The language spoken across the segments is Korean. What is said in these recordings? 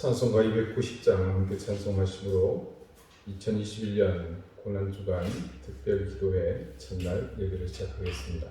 찬송가 290장 함께 찬송하심으로 2021년 고난주간 특별기도회 첫날 예배를 시작하겠습니다.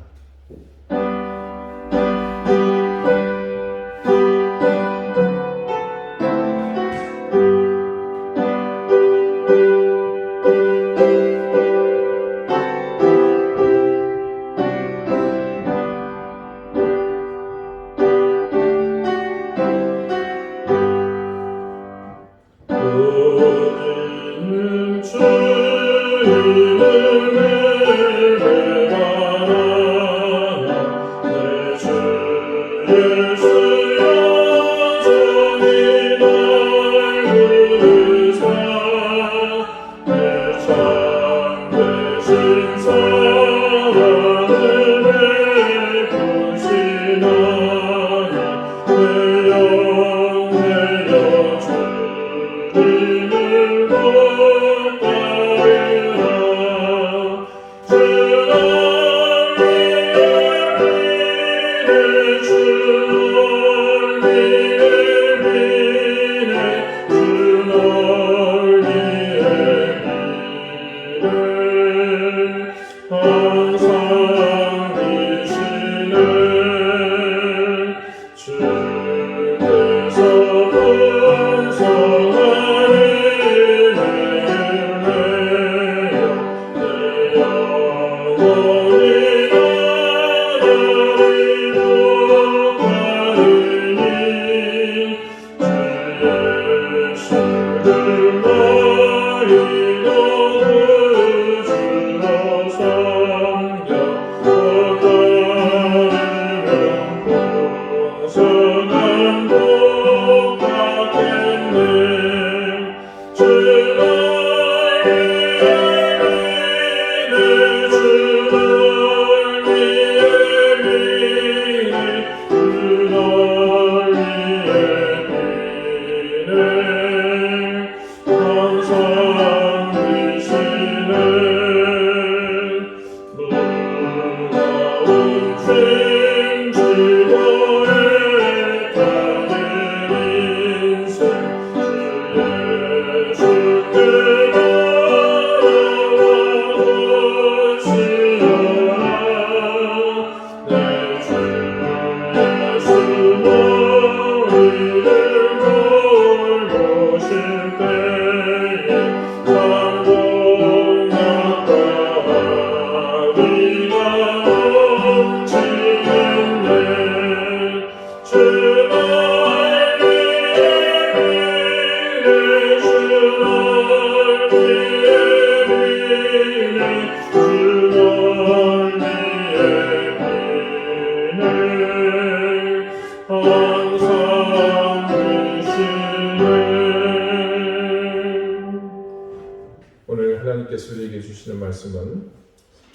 오늘 하나님께서 우리에게 주시는 말씀은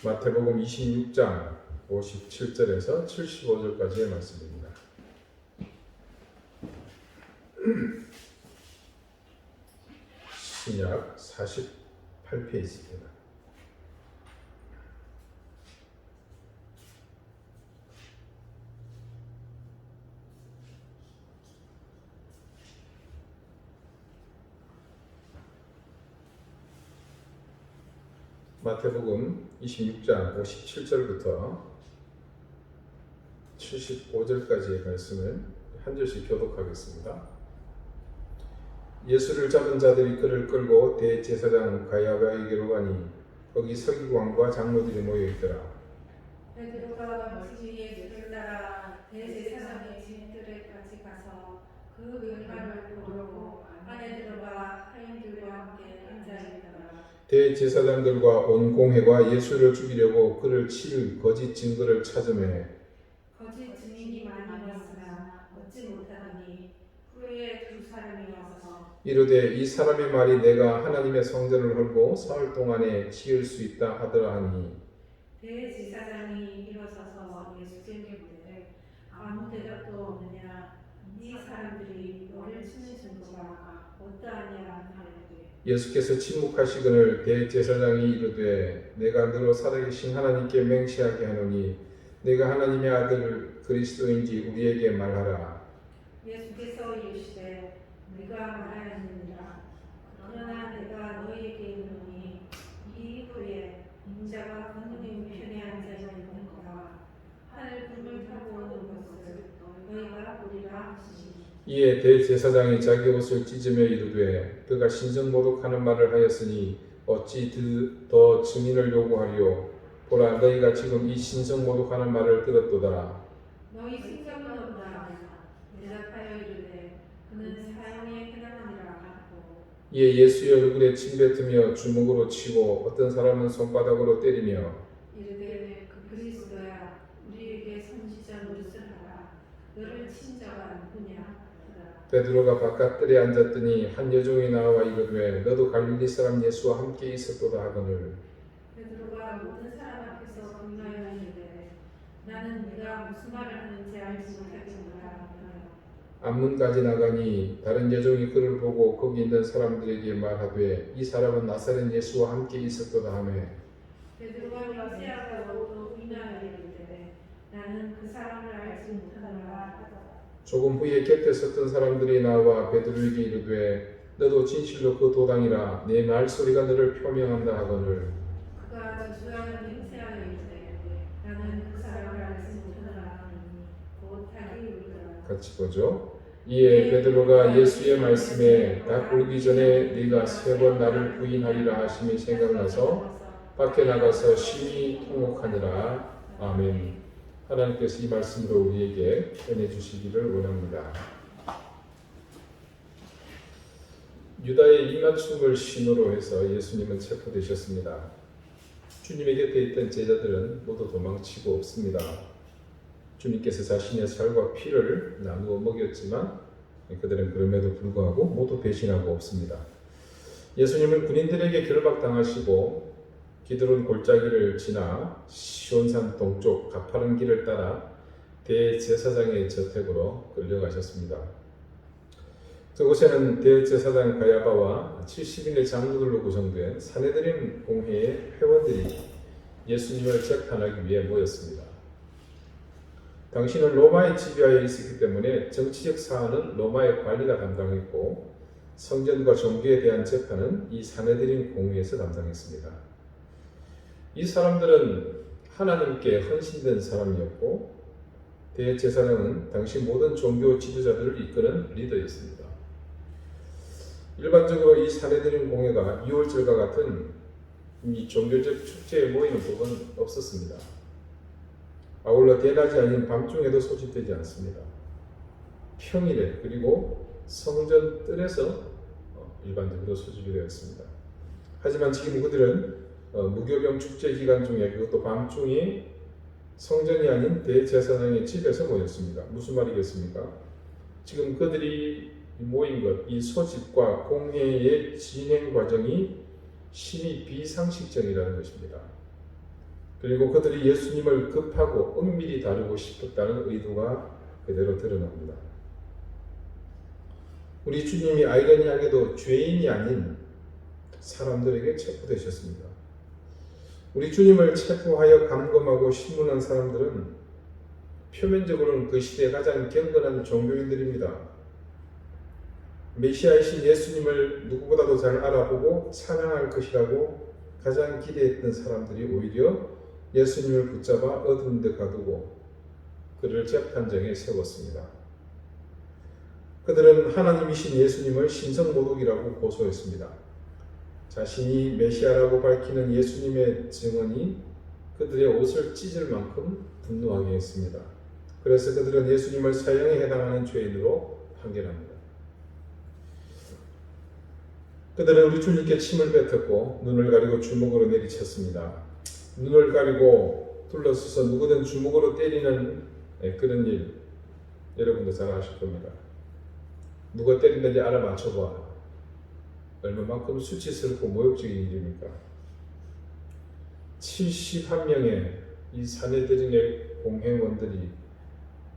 마태복음 26장 57절에서 75절까지의 말씀입니다. 신약 48페이지입니다. 마태복음 26장 57절부터 75절까지의 말씀을 한 절씩 교독하겠습니다. 예수를 잡은 자들이 그를 끌고 대제사장 가야바에게로 가니 거기 서기관과 장로들이 모여 있더라. 베드로가 머리 예수를 따라 대제사장의 집들에까지 가서 그 결과를 보려고 안에 들어가 하인들과 함께 앉아 있더라. 대제사장들과 온 공회가 예수를 죽이려고 그를 칠 거짓 증거를 찾으매 거짓 증인이 많이 왔으나 얻지 못하더니 후에 두 사람이 와서 이르되 이 사람의 말이 내가 하나님의 성전을 헐고 사흘 동안에 지을 수 있다 하더라 하니 대제사장이 일어서서 예수께 묻되 아무 대답도 없느냐 이 사람들이 너를 치는 증거가 어떠하냐 하였되 예수께서 침묵하시거늘 대제사장이 이르되 내가 너로 살아계신 하나님께 맹세하게 하노니 내가 하나님의 아들 그리스도인지 우리에게 말하라. 예수께서 이르시되 네가 이에 대제사장이 자기 옷을 찢으며 이르되 그가 신성모독하는 말을 하였으니 어찌 더 증인을 요구하리요. 보라, 너희가 지금 이 신성모독하는 말을 들었도다. 너희 생각은 없다. 대답하여 이르되 그는 사형에 해당하니라 하고. 이에 예수의 얼굴에 침뱉으며 주먹으로 치고 어떤 사람은 손바닥으로 때리며 이르되 그 그리스도야 우리에게 선지자 노릇을 하라. 너를 친 자가 누구냐 하더라. 베드로가 바깥들에 앉았더니 한 여종이 나와 이르되 너도 갈릴리 사람 예수와 함께 있었도다 하거늘 베드로가 모든 사람 앞에서 분노하여 이르되 나는 네가 무슨 말을 하는지 알지 못하겠노라 하더라. 앞문까지 나가니 다른 여종이 그를 보고 거기 있는 사람들에게 말하되 이 사람은 나사렛 예수와 함께 있었도다 하며 베드로가 맹세하고 또 분노하여 이르되 나는 그 사람을 알지 못하노라 하더라. 조금 후에 곁에 섰던 사람들이 나와 베드로에게 이르되 너도 진실로 그 도당이라 내 말소리가 너를 표명한다 하거늘 그가 저주하여 맹세하여 이르되 나는 그 사람을 알지 못하노라 하니 곧 하기 이르더라. 같이 보죠. 이에 베드로가 예수의 말씀에 다 굴기 전에 네가 3번 나를 부인하리라 하심이 생각나서 밖에 나가서 심히 통곡하니라. 아멘. 하나님께서 이 말씀으로 우리에게 전해 주시기를 원합니다. 유다의 이맞춤을 신호로 해서 예수님은 체포되셨습니다. 주님의 곁에 있던 제자들은 모두 도망치고 없습니다. 주님께서 자신의 살과 피를 나누어 먹였지만 그들은 그럼에도 불구하고 모두 배신하고 없습니다. 예수님은 군인들에게 결박당하시고 기드론 골짜기를 지나 시온산 동쪽 가파른 길을 따라 대제사장의 저택으로 끌려가셨습니다. 그곳에는 대제사장 가야바와 70인의 장로들로 구성된 사내들인 공회의 회원들이 예수님을 재판하기 위해 모였습니다. 당신은 로마에 지배하여 있었기 때문에 정치적 사안은 로마의 관리가 담당했고 성전과 종교에 대한 재판은 이 사내들인 공회에서 담당했습니다. 이 사람들은 하나님께 헌신된 사람이었고 대제사장은 당시 모든 종교 지도자들을 이끄는 리더였습니다. 일반적으로 이 사내들인 공회가 유월절과 같은 이 종교적 축제에 모이는 법은 없었습니다. 아울러 대낮이 아닌 밤중에도 소집되지 않습니다. 평일에 그리고 성전 뜰에서 일반적으로 소집이 되었습니다. 하지만 지금 그들은 무교병 축제 기간 중에 그것도 밤중에 성전이 아닌 대제사장의 집에서 모였습니다. 무슨 말이겠습니까? 지금 그들이 모인 것, 이 소집과 공회의 진행 과정이 심히 비상식적이라는 것입니다. 그리고 그들이 예수님을 급하고 은밀히 다루고 싶었다는 의도가 그대로 드러납니다. 우리 주님이 아이러니하게도 죄인이 아닌 사람들에게 체포되셨습니다. 우리 주님을 체포하여 감금하고 신문한 사람들은 표면적으로는 그 시대에 가장 경건한 종교인들입니다. 메시아이신 예수님을 누구보다도 잘 알아보고 찬양할 것이라고 가장 기대했던 사람들이 오히려 예수님을 붙잡아 어두운 데 가두고 그를 재판정에 세웠습니다. 그들은 하나님이신 예수님을 신성모독이라고 고소했습니다. 자신이 메시아라고 밝히는 예수님의 증언이 그들의 옷을 찢을 만큼 분노하게 했습니다. 그래서 그들은 예수님을 사형에 해당하는 죄인으로 판결합니다. 그들은 우리 주님께 침을 뱉었고 눈을 가리고 주먹으로 내리쳤습니다. 눈을 가리고 둘러서서 누구든 주먹으로 때리는 그런 일 여러분도 잘 아실 겁니다. 누가 때린다는지 알아맞혀봐. 얼마만큼 수치스럽고 모욕적인 일입니까? 71명의 이 사내들의 공회원들이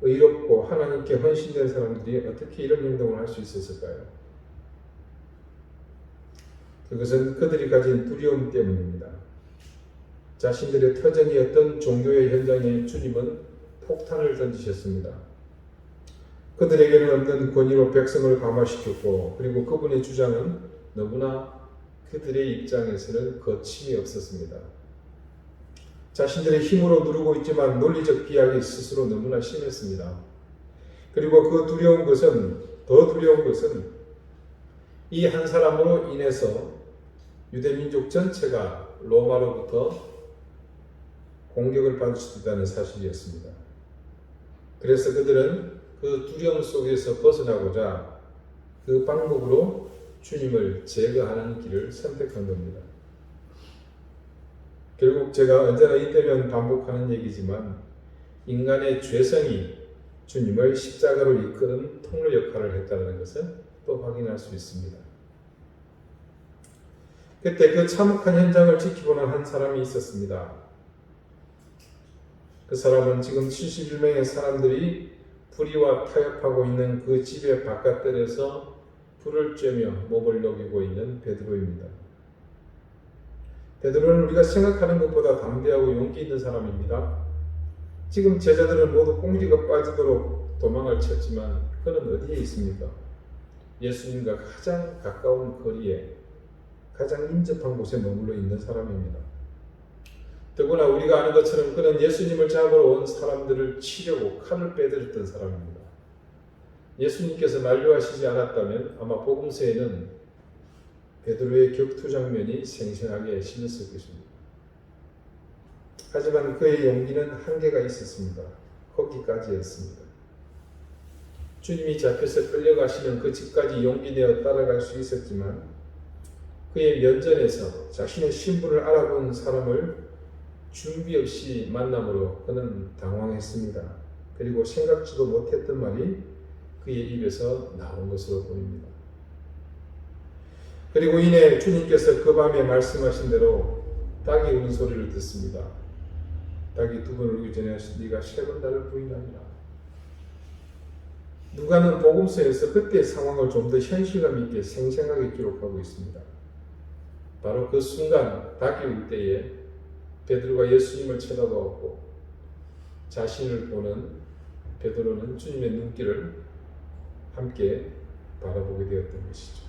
의롭고 하나님께 헌신된 사람들이 어떻게 이런 행동을 할 수 있었을까요? 그것은 그들이 가진 두려움 때문입니다. 자신들의 터전이었던 종교의 현장에 주님은 폭탄을 던지셨습니다. 그들에게는 없는 권위로 백성을 감화시켰고 그리고 그분의 주장은 너무나 그들의 입장에서는 거침이 없었습니다. 자신들의 힘으로 누르고 있지만 논리적 비약이 스스로 너무나 심했습니다. 그리고 그 두려운 것은 더 두려운 것은 이 한 사람으로 인해서 유대민족 전체가 로마로부터 공격을 받을 수 있다는 사실이었습니다. 그래서 그들은 그 두려움 속에서 벗어나고자 그 방법으로 주님을 제거하는 길을 선택한 겁니다. 결국 제가 언제나 이때면 반복하는 얘기지만 인간의 죄성이 주님을 십자가로 이끄는 통로 역할을 했다는 것을 또 확인할 수 있습니다. 그때 그 참혹한 현장을 지켜보는 한 사람이 있었습니다. 그 사람은 지금 71명의 사람들이 불의와 타협하고 있는 그 집의 바깥들에서 불을 쬐며 몸을 녹이고 있는 베드로입니다. 베드로는 우리가 생각하는 것보다 담대하고 용기 있는 사람입니다. 지금 제자들은 모두 꽁지가 빠지도록 도망을 쳤지만 그는 어디에 있습니까? 예수님과 가장 가까운 거리에 가장 인접한 곳에 머물러 있는 사람입니다. 더구나 우리가 아는 것처럼 그는 예수님을 잡으러 온 사람들을 치려고 칼을 빼들었던 사람입니다. 예수님께서 만류하시지 않았다면 아마 복음서에는 베드로의 격투 장면이 생생하게 실렸을 것입니다. 하지만 그의 용기는 한계가 있었습니다. 거기까지였습니다. 주님이 잡혀서 끌려가시는 그 집까지 용기 내어 따라갈 수 있었지만 그의 면전에서 자신의 신분을 알아본 사람을 준비 없이 만남으로 그는 당황했습니다. 그리고 생각지도 못했던 말이 그의 입에서 나온 것으로 보입니다. 그리고 이내 주님께서 그 밤에 말씀하신 대로 닭이 우는 소리를 듣습니다. 닭이 두 번 울기 전에 네가 세 번 나를 부인하리라. 누가는 복음서에서 그때의 상황을 좀 더 현실감 있게 생생하게 기록하고 있습니다. 바로 그 순간 닭이 울 때에 베드로가 예수님을 쳐다보았고 자신을 보는 베드로는 주님의 눈길을 함께 바라보게 되었던 것이죠.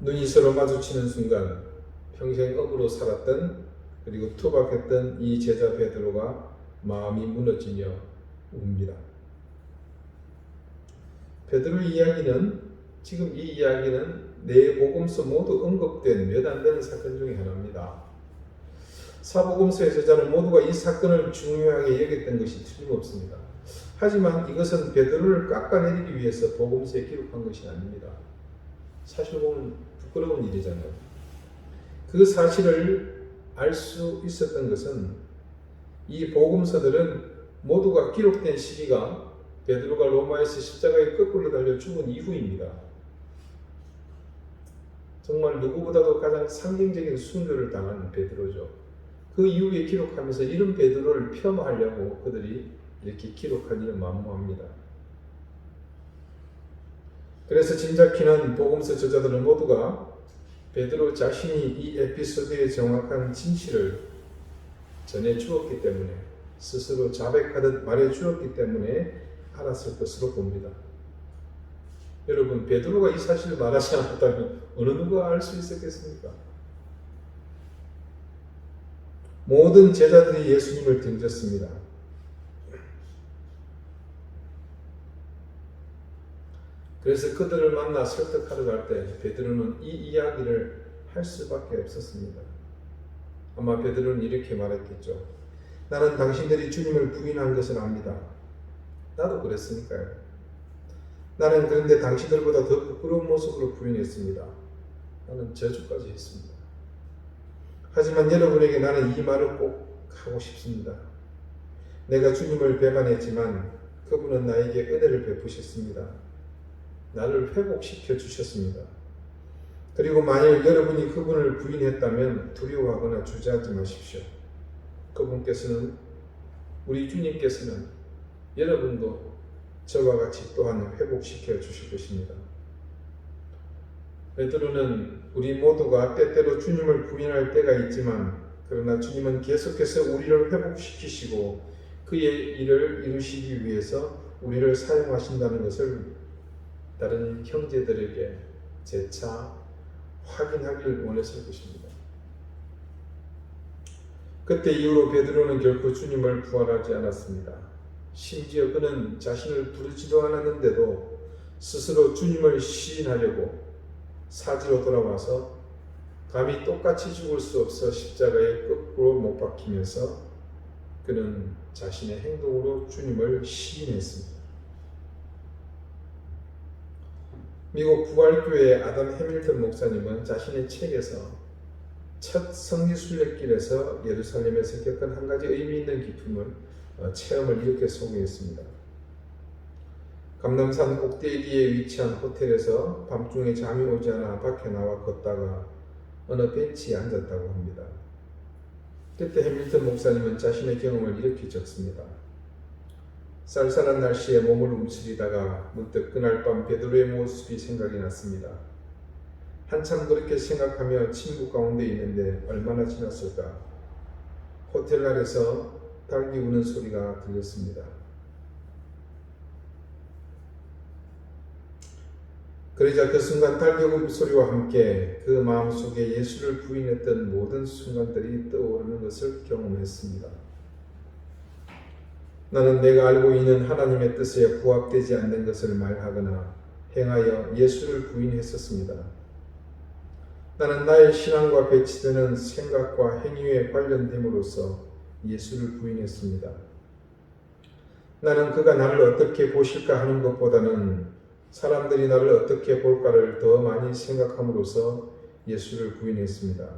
눈이 서로 마주치는 순간 평생 업으로 살았던 그리고 투박했던 이 제자 베드로가 마음이 무너지며 웁니다. 베드로의 이야기는 지금 이 이야기는 네 복음서 모두 언급된 몇 안 되는 사건 중에 하나입니다. 사복음서의 저자는 모두가 이 사건을 중요하게 여겼던 것이 틀림없습니다. 하지만 이것은 베드로를 깎아내리기 위해서 복음서에 기록한 것이 아닙니다. 사실 보면 부끄러운 일이잖아요. 그 사실을 알 수 있었던 것은 이 복음서들은 모두가 기록된 시기가 베드로가 로마에서 십자가에 거꾸로 달려 죽은 이후입니다. 정말 누구보다도 가장 상징적인 순교를 당한 베드로죠. 그 이후에 기록하면서 이런 베드로를 폄하하려고 그들이 이렇게 기록하기는 만무합니다. 그래서 짐작히는 복음서 저자들은 모두가 베드로 자신이 이 에피소드의 정확한 진실을 전해 주었기 때문에 스스로 자백하듯 말해 주었기 때문에 알았을 것으로 봅니다. 여러분, 베드로가 이 사실을 말하지 않았다면 어느 누가 알 수 있었겠습니까? 모든 제자들이 예수님을 등졌습니다. 그래서 그들을 만나 설득하러 갈 때 베드로는 이 이야기를 할 수밖에 없었습니다. 아마 베드로는 이렇게 말했겠죠. 나는 당신들이 주님을 부인한 것을 압니다. 나도 그랬으니까요. 나는 그런데 당신들보다 더 부끄러운 모습으로 부인했습니다. 나는 저주까지 했습니다. 하지만 여러분에게 나는 이 말을 꼭 하고 싶습니다. 내가 주님을 배반했지만 그분은 나에게 은혜를 베푸셨습니다. 나를 회복시켜 주셨습니다. 그리고 만일 여러분이 그분을 부인했다면 두려워하거나 주저하지 마십시오. 그분께서는, 우리 주님께서는 여러분도 저와 같이 또한 회복시켜 주실 것입니다. 베드로는 우리 모두가 때때로 주님을 부인할 때가 있지만 그러나 주님은 계속해서 우리를 회복시키시고 그의 일을 이루시기 위해서 우리를 사용하신다는 것을 다른 형제들에게 재차 확인하길 원했을 것입니다. 그때 이후로 베드로는 결코 주님을 부활하지 않았습니다. 심지어 그는 자신을 부르지도 않았는데도 스스로 주님을 시인하려고 사지로 돌아와서 감히 똑같이 죽을 수 없어 십자가에 거꾸로 못 박히면서 그는 자신의 행동으로 주님을 시인했습니다. 미국 부활교회의 아담 해밀턴 목사님은 자신의 책에서 첫 성지순례길에서 예루살렘에서 겪은 한 가지 의미 있는 체험을 이렇게 소개했습니다. 감람산 꼭대기에 위치한 호텔에서 밤중에 잠이 오지 않아 밖에 나와 걷다가 어느 벤치에 앉았다고 합니다. 그때 해밀턴 목사님은 자신의 경험을 이렇게 적습니다. 쌀쌀한 날씨에 몸을 움츠리다가 문득 그날 밤 베드로의 모습이 생각이 났습니다. 한참 그렇게 생각하며 침묵 가운데 있는데 얼마나 지났을까? 호텔 안에서 닭이 우는 소리가 들렸습니다. 그러자 그 순간 닭의 울음소리와 함께 그 마음속에 예수를 부인했던 모든 순간들이 떠오르는 것을 경험했습니다. 나는 내가 알고 있는 하나님의 뜻에 부합되지 않는 것을 말하거나 행하여 예수를 부인했었습니다. 나는 나의 신앙과 배치되는 생각과 행위에 관련됨으로써 예수를 부인했습니다. 나는 그가 나를 어떻게 보실까 하는 것보다는 사람들이 나를 어떻게 볼까를 더 많이 생각함으로써 예수를 부인했습니다.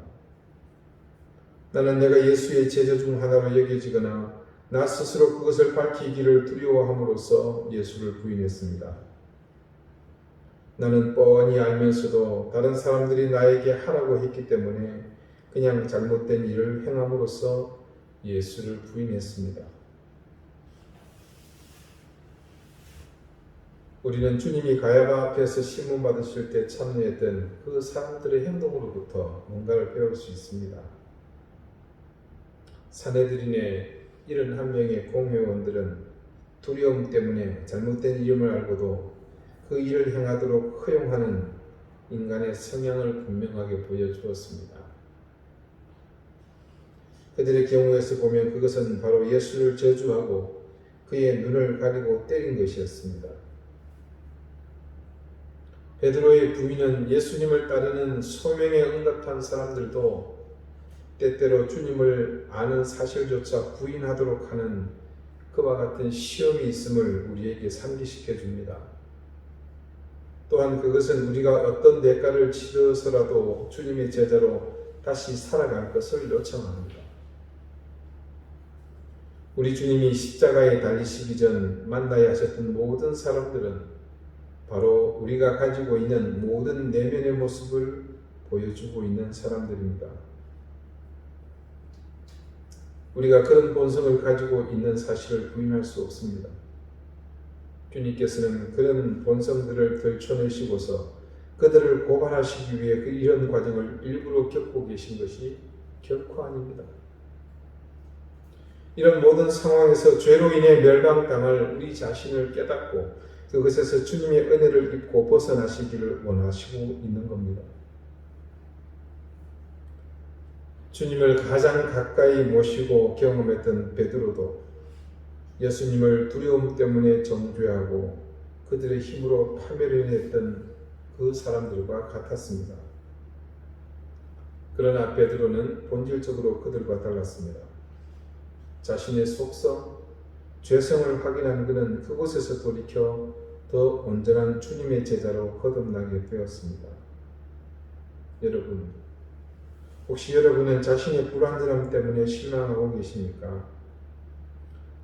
나는 내가 예수의 제자 중 하나로 여겨지거나 나 스스로 그것을 밝히기를 두려워함으로써 예수를 부인했습니다. 나는 뻔히 알면서도 다른 사람들이 나에게 하라고 했기 때문에 그냥 잘못된 일을 행함으로써 예수를 부인했습니다. 우리는 주님이 가야바 앞에서 신문 받으실 때 참여했던 그 사람들의 행동으로부터 뭔가를 배울 수 있습니다. 사내들인의 71명의 공회원들은 두려움 때문에 잘못된 이름을 알고도 그 일을 행하도록 허용하는 인간의 성향을 분명하게 보여주었습니다. 그들의 경우에서 보면 그것은 바로 예수를 저주하고 그의 눈을 가리고 때린 것이었습니다. 베드로의 부인은 예수님을 따르는 소명에 응답한 사람들도 때때로 주님을 아는 사실조차 부인하도록 하는 그와 같은 시험이 있음을 우리에게 상기시켜 줍니다. 또한 그것은 우리가 어떤 대가를 치르서라도 주님의 제자로 다시 살아갈 것을 요청합니다. 우리 주님이 십자가에 달리시기 전 만나야 하셨던 모든 사람들은 바로 우리가 가지고 있는 모든 내면의 모습을 보여주고 있는 사람들입니다. 우리가 그런 본성을 가지고 있는 사실을 부인할 수 없습니다. 주님께서는 그런 본성들을 들춰내시고서 그들을 고발하시기 위해 이런 과정을 일부러 겪고 계신 것이 결코 아닙니다. 이런 모든 상황에서 죄로 인해 멸망당할 우리 자신을 깨닫고 그것에서 주님의 은혜를 입고 벗어나시기를 원하시고 있는 겁니다. 주님을 가장 가까이 모시고 경험했던 베드로도 예수님을 두려움 때문에 정죄하고 그들의 힘으로 파멸을 했던 그 사람들과 같았습니다. 그러나 베드로는 본질적으로 그들과 달랐습니다. 자신의 속성, 죄성을 확인한 그는 그곳에서 돌이켜 더 온전한 주님의 제자로 거듭나게 되었습니다. 여러분, 혹시 여러분은 자신의 불완전함 때문에 실망하고 계십니까?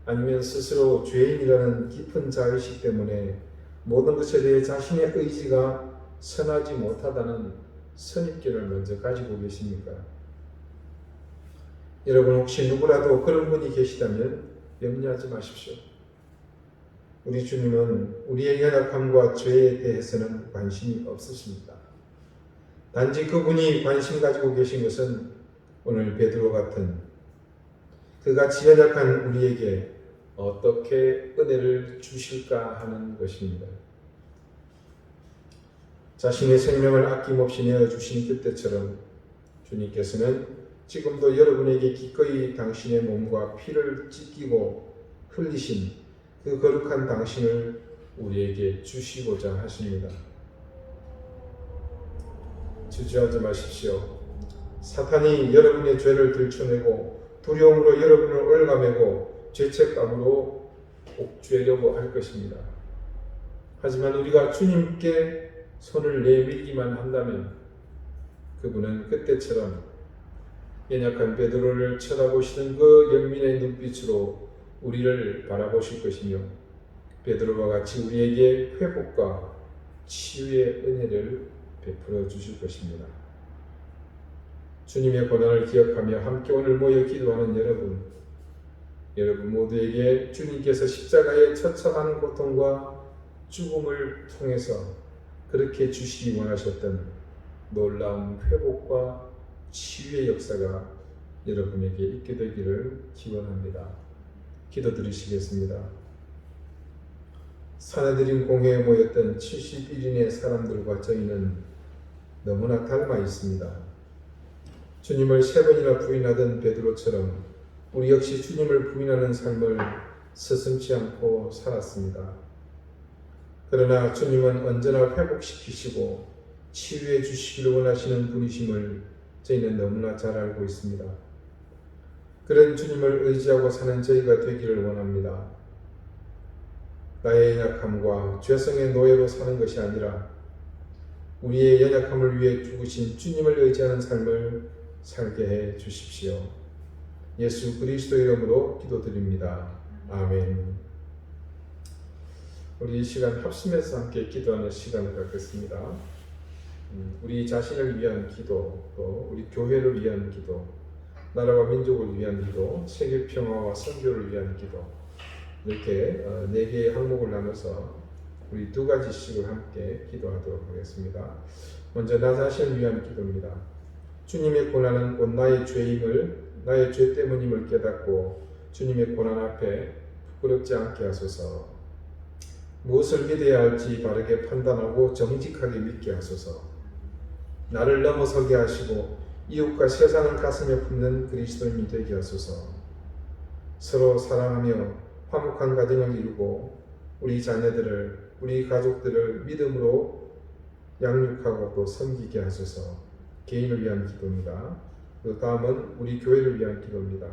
아니면 스스로 죄인이라는 깊은 자의식 때문에 모든 것에 대해 자신의 의지가 선하지 못하다는 선입견을 먼저 가지고 계십니까? 여러분, 혹시 누구라도 그런 분이 계시다면 염려하지 마십시오. 우리 주님은 우리의 연약함과 죄에 대해서는 관심이 없으십니다. 단지 그분이 관심 가지고 계신 것은 오늘 베드로 같은 그같이 연약한 우리에게 어떻게 은혜를 주실까 하는 것입니다. 자신의 생명을 아낌없이 내어주신 그때처럼 주님께서는 지금도 여러분에게 기꺼이 당신의 몸과 피를 찢기고 흘리신 그 거룩한 당신을 우리에게 주시고자 하십니다. 주저하지 마십시오. 사탄이 여러분의 죄를 들춰내고 두려움으로 여러분을 올가매고 죄책감으로 옥죄려고 할 것입니다. 하지만 우리가 주님께 손을 내밀기만 한다면 그분은 그때처럼 연약한 베드로를 쳐다보시는 그 연민의 눈빛으로 우리를 바라보실 것이며 베드로와 같이 우리에게 회복과 치유의 은혜를 베풀어 주실 것입니다. 주님의 고난을 기억하며 함께 오늘 모여 기도하는 여러분 모두에게 주님께서 십자가의 처참한 고통과 죽음을 통해서 그렇게 주시기 원하셨던 놀라운 회복과 치유의 역사가 여러분에게 있게 되기를 기원합니다. 기도드리시겠습니다. 산해드림 공회에 모였던 71인의 사람들과 저희는 너무나 닮아 있습니다. 주님을 3번이나 부인하던 베드로처럼 우리 역시 주님을 부인하는 삶을 스승치 않고 살았습니다. 그러나 주님은 언제나 회복시키시고 치유해 주시기를 원하시는 분이심을 저희는 너무나 잘 알고 있습니다. 그런 주님을 의지하고 사는 저희가 되기를 원합니다. 나의 연약함과 죄성의 노예로 사는 것이 아니라 우리의 연약함을 위해 죽으신 주님을 의지하는 삶을 살게 해 주십시오. 예수 그리스도 이름으로 기도드립니다. 아멘. 우리 이 시간 합심해서 함께 기도하는 시간을 갖겠습니다. 우리 자신을 위한 기도, 또 우리 교회를 위한 기도, 나라와 민족을 위한 기도, 세계 평화와 선교를 위한 기도, 이렇게 4개의 항목을 나눠서 우리 2가지씩을 함께 기도하도록 하겠습니다. 먼저 나 자신을 위한 기도입니다. 주님의 고난은 곧 나의 죄임을, 나의 죄 때문임을 깨닫고 주님의 고난 앞에 부끄럽지 않게 하소서. 무엇을 믿어야 할지 바르게 판단하고 정직하게 믿게 하소서. 나를 넘어서게 하시고 이웃과 세상을 가슴에 품는 그리스도인이 되게 하소서. 서로 사랑하며 화목한 가정을 이루고 우리 자녀들을, 우리 가족들을 믿음으로 양육하고 또 섬기게 하소서. 개인을 위한 기도입니다. 그 다음은 우리 교회를 위한 기도입니다.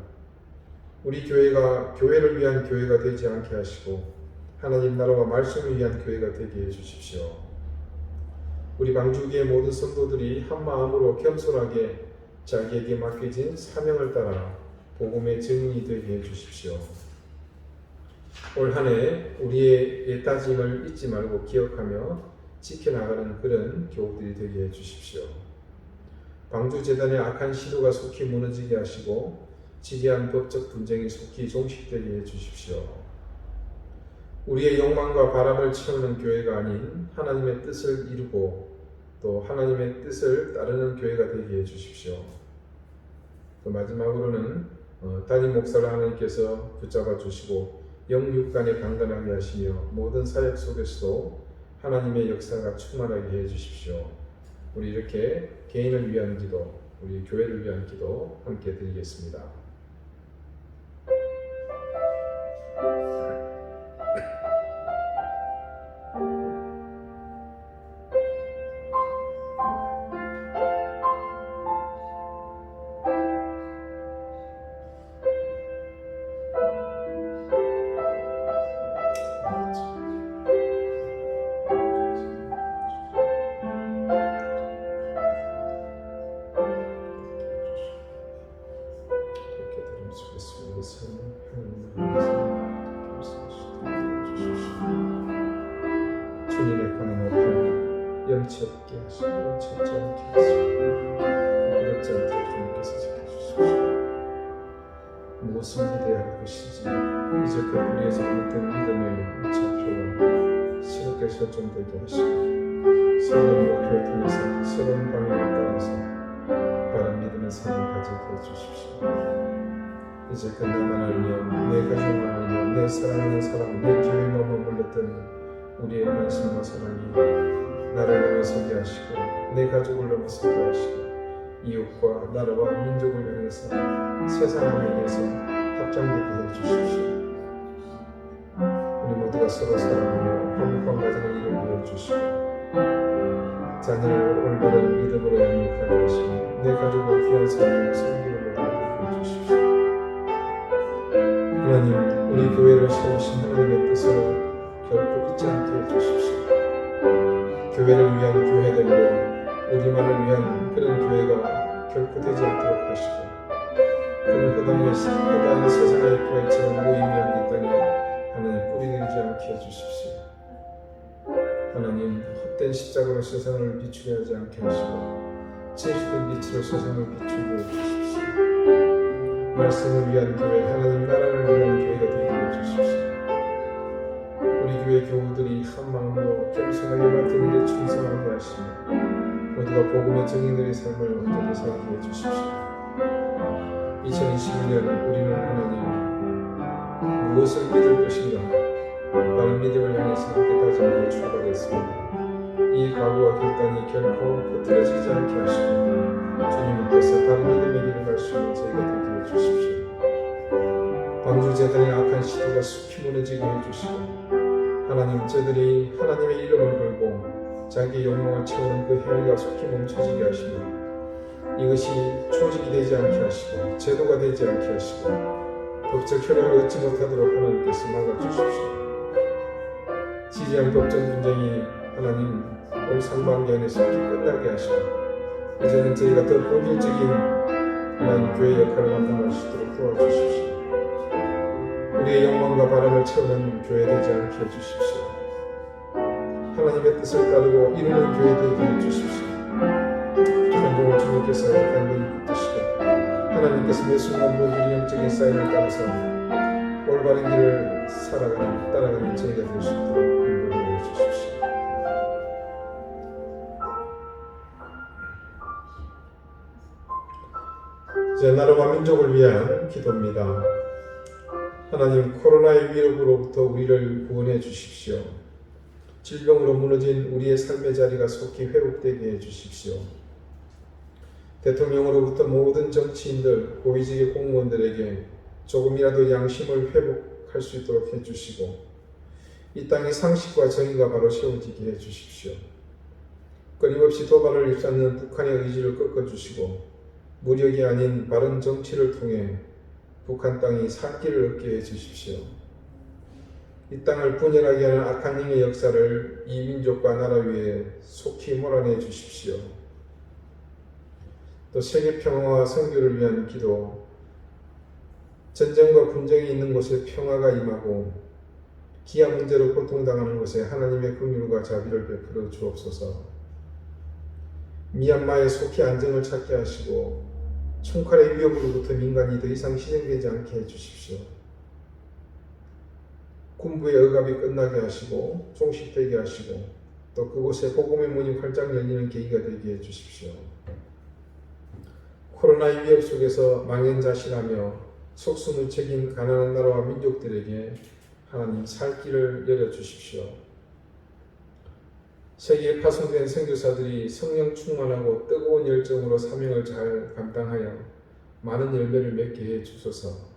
우리 교회가 교회를 위한 교회가 되지 않게 하시고 하나님 나라와 말씀을 위한 교회가 되게 해주십시오. 우리 방주교의 모든 성도들이 한 마음으로 겸손하게 자기에게 맡겨진 사명을 따라 복음의 증인이 되게 해주십시오. 올 한 해 우리의 옛다짐을 잊지 말고 기억하며 지켜나가는 그런 교우들이 되게 해주십시오. 방주재단의 악한 시도가 속히 무너지게 하시고 지리한 법적 분쟁이 속히 종식되게 해주십시오. 우리의 욕망과 바람을 채우는 교회가 아닌 하나님의 뜻을 이루고 또 하나님의 뜻을 따르는 교회가 되게 해주십시오. 또 마지막으로는 담임 목사를 하나님께서 붙잡아 주시고 영육간에 강건하게 하시며 모든 사역 속에서도 하나님의 역사가 충만하게 해주십시오. 우리 이렇게 개인을 위한 기도, 우리 교회를 위한 기도 함께 드리겠습니다. 주님의 권한 앞에 염치 없게 하시고 염치 않게 하시고 부끄럽지 않게 주님께서 지켜주십시오. 무엇을 믿어야 할 것인지 이제껏 우리에서 못된 믿음의 좌표가 새롭게 설정되게 하시고 새로운 목표를 통해서 새로운 방향을 따라서 바른 믿음의 삶을 가지게 해주십시오. 이제껏 나만 알며 내 가족만 알며 내 사랑하는 사람, 내 교회만 머물렀던 우리의 관심과 사랑이 나를 넘어서게 하시고 내 가족을 넘어서게 하시고 이웃과 나라와 민족을 향해서 세상을 향해서 확장되게 해주십시오. 우리 모두가 서로 사랑하며 화목한 가정을 이루게 해주시고 자녀를 올바른 믿음으로 양육하게 하시고 내 가족을 귀한 삶으로 섬기는 것을 해주십시오. 하나님, 우리 교회를 세우신 하나님의 뜻을 결코 잊지 않게 해주십시오. 교회를 위한 교회됨으로 우리만을 위한 그런 교회가 결코 되지 않도록 하시고 그런 허다한 세상의 교회처럼 모임이한 이 땅에 하나님 뿌리내리지 않게 해주십시오. 하나님, 헛된 십자가로 세상을 비추게 하지 않게 하시고 진실된 빛으로 세상을 비추게 해주십시오. 말씀을 위한 교회, 하나님 나라를 위한 교회가 되게 해주십시오. 우리 교회 교우들이 한 마음으로 겸손하게 맡은 일에 충성하게 하시며 모두가 복음의 증인들의 삶을 온전히 살게 해주십시오. 2021년 우리는 하나님 무엇을 믿을 것인가 바른 믿음을 향해서 함께 다짐하고 출발했습니다. 이 각오와 결단이 결코 흐트러지지 않게 하시고 주님께서 바른 믿음의 길을 갈 수 있는 저희가 되게 해주십시오. 방주재단의 악한 시도가 숲이 무너지게 해주시고 하나님, 저들이 하나님의 이름을 걸고 자기의 욕망을 채우는 그 행위가 속히 멈춰지게 하시고 이것이 조직이 되지 않게 하시고 제도가 되지 않게 하시고 법적 효력을 얻지 못하도록 하나님께서 막아주십시오. 지지한 법정 분쟁이 하나님 온 상반기 안에 속히 끝나게 하시고 이제는 저희가 더 본질적인 하나님 교회 역할을 감당할 수 있도록 도와주십시오. 우리의 욕망과 바람을 채우는 교회 되지 않게 해주십시오. 하나님의 뜻을 따르고 이루는 교회 되게 해주십시오. 전공을 주님께서 단번히 붙드시고 하나님께서 매 순간 모든 영적인 사인을 따라서 올바른 길을 따라가는 저희가 될 수 있도록 인도해 주십시오. 제 나라와 민족을 위한 기도입니다. 하나님, 코로나의 위협으로부터 우리를 구원해 주십시오. 질병으로 무너진 우리의 삶의 자리가 속히 회복되게 해 주십시오. 대통령으로부터 모든 정치인들, 고위직의 공무원들에게 조금이라도 양심을 회복할 수 있도록 해 주시고 이 땅의 상식과 정의가 바로 세워지게 해 주십시오. 끊임없이 도발을 일삼는 북한의 의지를 꺾어주시고 무력이 아닌 바른 정치를 통해 북한 땅이 살 길을 얻게 해 주십시오. 이 땅을 분열하게 하는 악한 힘의 역사를 이 민족과 나라 위에 속히 몰아내 주십시오. 또 세계 평화와 선교를 위한 기도, 전쟁과 분쟁이 있는 곳에 평화가 임하고 기아 문제로 고통당하는 곳에 하나님의 긍휼과 자비를 베풀어 주옵소서. 미얀마에 속히 안정을 찾게 하시고 총칼의 위협으로부터 민간이 더 이상 희생되지 않게 해주십시오. 군부의 억압이 끝나게 하시고 종식되게 하시고 또 그곳에 복음의 문이 활짝 열리는 계기가 되게 해주십시오. 코로나의 위협 속에서 망연자실하며 속수무책인 가난한 나라와 민족들에게 하나님 살 길을 열어주십시오. 세계에 파송된 선교사들이 성령 충만하고 뜨거운 열정으로 사명을 잘 감당하여 많은 열매를 맺게 해 주소서.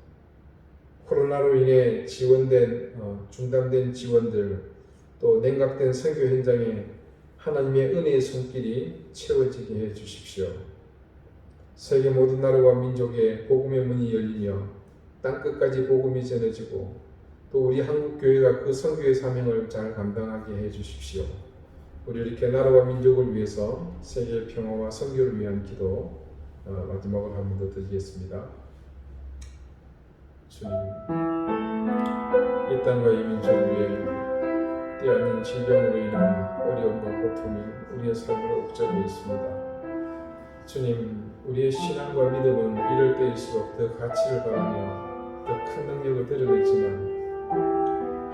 코로나로 인해 중단된 지원들, 또 냉각된 선교 현장에 하나님의 은혜의 손길이 채워지게 해 주십시오. 세계 모든 나라와 민족에 복음의 문이 열리며 땅끝까지 복음이 전해지고 또 우리 한국 교회가 그 선교의 사명을 잘 감당하게 해 주십시오. 우리 이렇게 나라와 민족을 위해서 세계 평화와 선교를 위한 기도 마지막으로 한 번 더 드리겠습니다. 주님, 이 땅과 이 민족 위에 때아닌 질병으로 인한 어려움과 고통이 우리의 삶을 옥죄고 있습니다. 주님, 우리의 신앙과 믿음은 이럴 때일수록 더 가치를 바라며 더 큰 능력을 드러내지만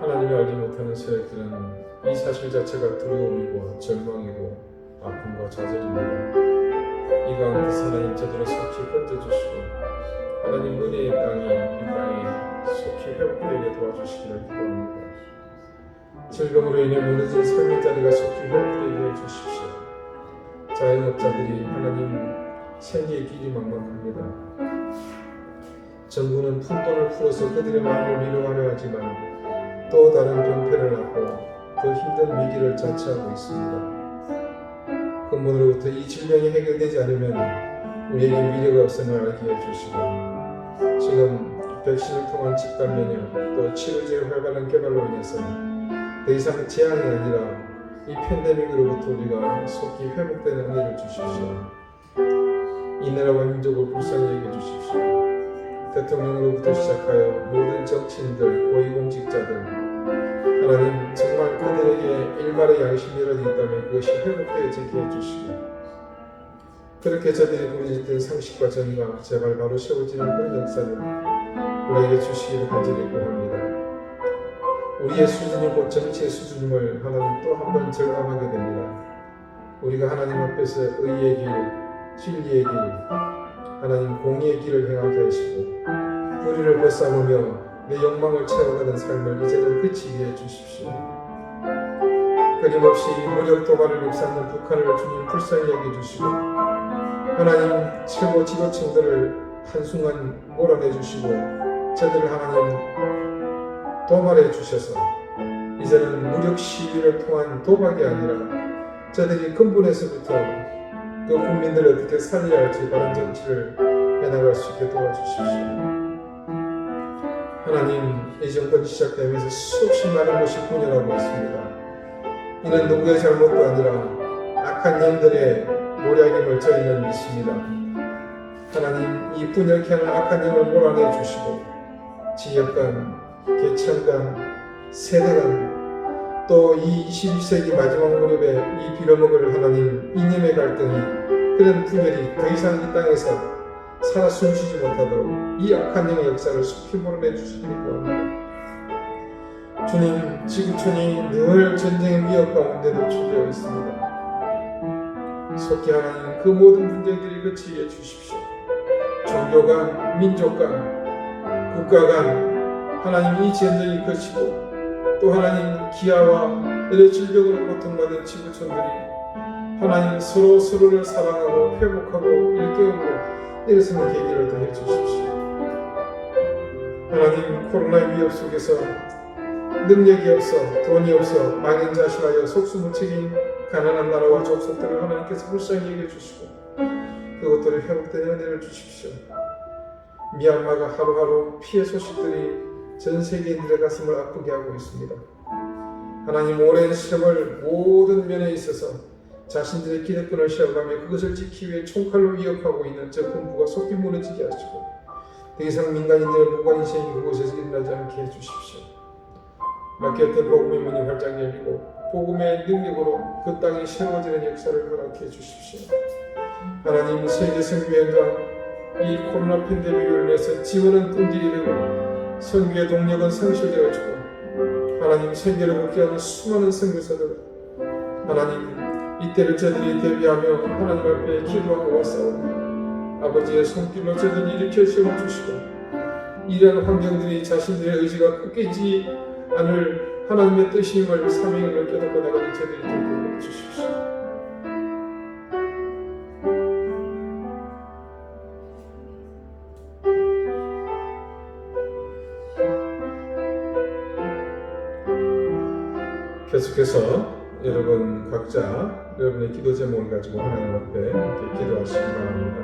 하나님의 알지 못하는 세력들은 이 사실 자체가 두려움이고 절망이고 아픔과 좌절입니다. 이 가운데서 하나님 저들을 속히 건져주시고 하나님 은혜의 땅이 이 땅에 속히 회복되게 도와주시기를 기도합니다. 질병으로 인해 무너진 삶의 자리가 속히 회복되게 해주십시오. 자영업자들이 하나님 생계의 길이 막막합니다. 정부는 푼돈을 풀어서 그들의 마음을 위로하려 하지만 또 다른 병폐를 낳고 더 힘든 위기를 자처하고 있습니다. 근본으로부터 이 질병이 해결되지 않으면 우리에게 미래가 없음을 알게 해주시고, 지금 백신을 통한 집단 면역 또 치료제의 활발한 개발로 인해서 더 이상 재앙이 아니라 이 팬데믹으로부터 우리가 속히 회복되는 은혜를 주십시오. 이 나라와 민족을 불쌍히 여겨주십시오. 대통령으로부터 시작하여 모든 정치인들, 고위공직자들, 하나님 정말 그들에게 일말의 양심이라도 있다면 그것이 회복되어지게 해주시고, 그렇게 저들이 부르짖던 상식과 정의가 제발 바로 세워지는 그런 역사를 우리에게 주시기를 간절히 구합니다. 우리의 수준이 곧 정치의 수준임을 하나님 또 한 번 절감하게 됩니다. 우리가 하나님 앞에서 의의 길, 진리의 길, 하나님 공의의 길을 행하게 하시고 뿌리를 벗삼으며 내 욕망을 채워가는 삶을 이제는 그치게 해주십시오. 끊임없이 무력 도발을 일삼는 북한을 주님 불쌍히 여겨주시고, 하나님 최고 지도층들을 한순간 몰아내주시고 저들을 하나님 도발해 주셔서 이제는 무력 시위를 통한 도박이 아니라 저들이 근본에서부터 그 국민들을 어떻게 살려야 할지 바른 정치를 해나갈 수 있게 도와주십시오. 하나님, 이 정권이 시작되면서 수없이 많은 것이 분열하고 있습니다. 이는 누구의 잘못도 아니라 악한 영들의 모략임을 저희는 믿습니다. 하나님, 이 분열케 하는 악한 영을 몰아내 주시고 지역 간, 계층 간, 세대 간, 또 이 21세기 마지막 무렵에 이 빌어먹을 하나님 이념의 갈등이, 그런 분열이 더 이상 이 땅에서 살아 숨쉬지 못하도록 이 악한 영의 역사를 속히 몰아내 주시기 바랍니다. 주님, 지구촌이 늘 전쟁의 위협 가운데 노출되어 있습니다. 속히 하나님 그 모든 분쟁들이 그치게 해주십시오. 종교 간, 민족 간, 국가 간 하나님 이 전쟁이 그치고, 또 하나님 기아와 이런 질병으로 고통받은 지구촌들이 하나님 서로를 사랑하고 회복하고 일깨움으로 일어서는 계기를 더해 주십시오. 하나님, 코로나 위협 속에서 능력이 없어, 돈이 없어 망연자실하여 속수무 책인 가난한 나라와 족속들을 하나님께서 불쌍히 여겨주시고 그것들을 회복되는 은혜를 주십시오. 미얀마가 하루하루 피해 소식들이 전 세계인들의 가슴을 아프게 하고 있습니다. 하나님, 오랜 세월 모든 면에 있어서 자신들의 기득권을 세워가며 그것을 지키기 위해 총칼로 위협하고 있는 저 군부가 속히 무너지게 하시고 더 이상 민간인들의 무관인생이 그곳에서 일어나지 않게 해주십시오. 막혔던 복음의 문이 활짝 열리고 복음의 능력으로 그 땅이 세워지는 역사를 허락해 주십시오. 하나님, 세계 선교회가 이 코로나 팬데믹으로 인해서 지원은 끈질이 되고 선교의 동력은 상실되어지고, 하나님 선교를 걷게 하는 수많은 선교사들, 하나님 이때를 저들이 대비하며 하나님 앞에 기도하고 왔사오니 아버지의 손길로 저들을 일으켜 세워주시고 이러한 환경들이 자신들의 의지가 꺾이지 않을 하나님의 뜻임을 사명을 깨닫고 나가는 저들이 되게 주십시오. 계속해서 여러분 각자 여러분의 기도 제목을 가지고 하나님 앞에 이렇게 기도하시기 바랍니다.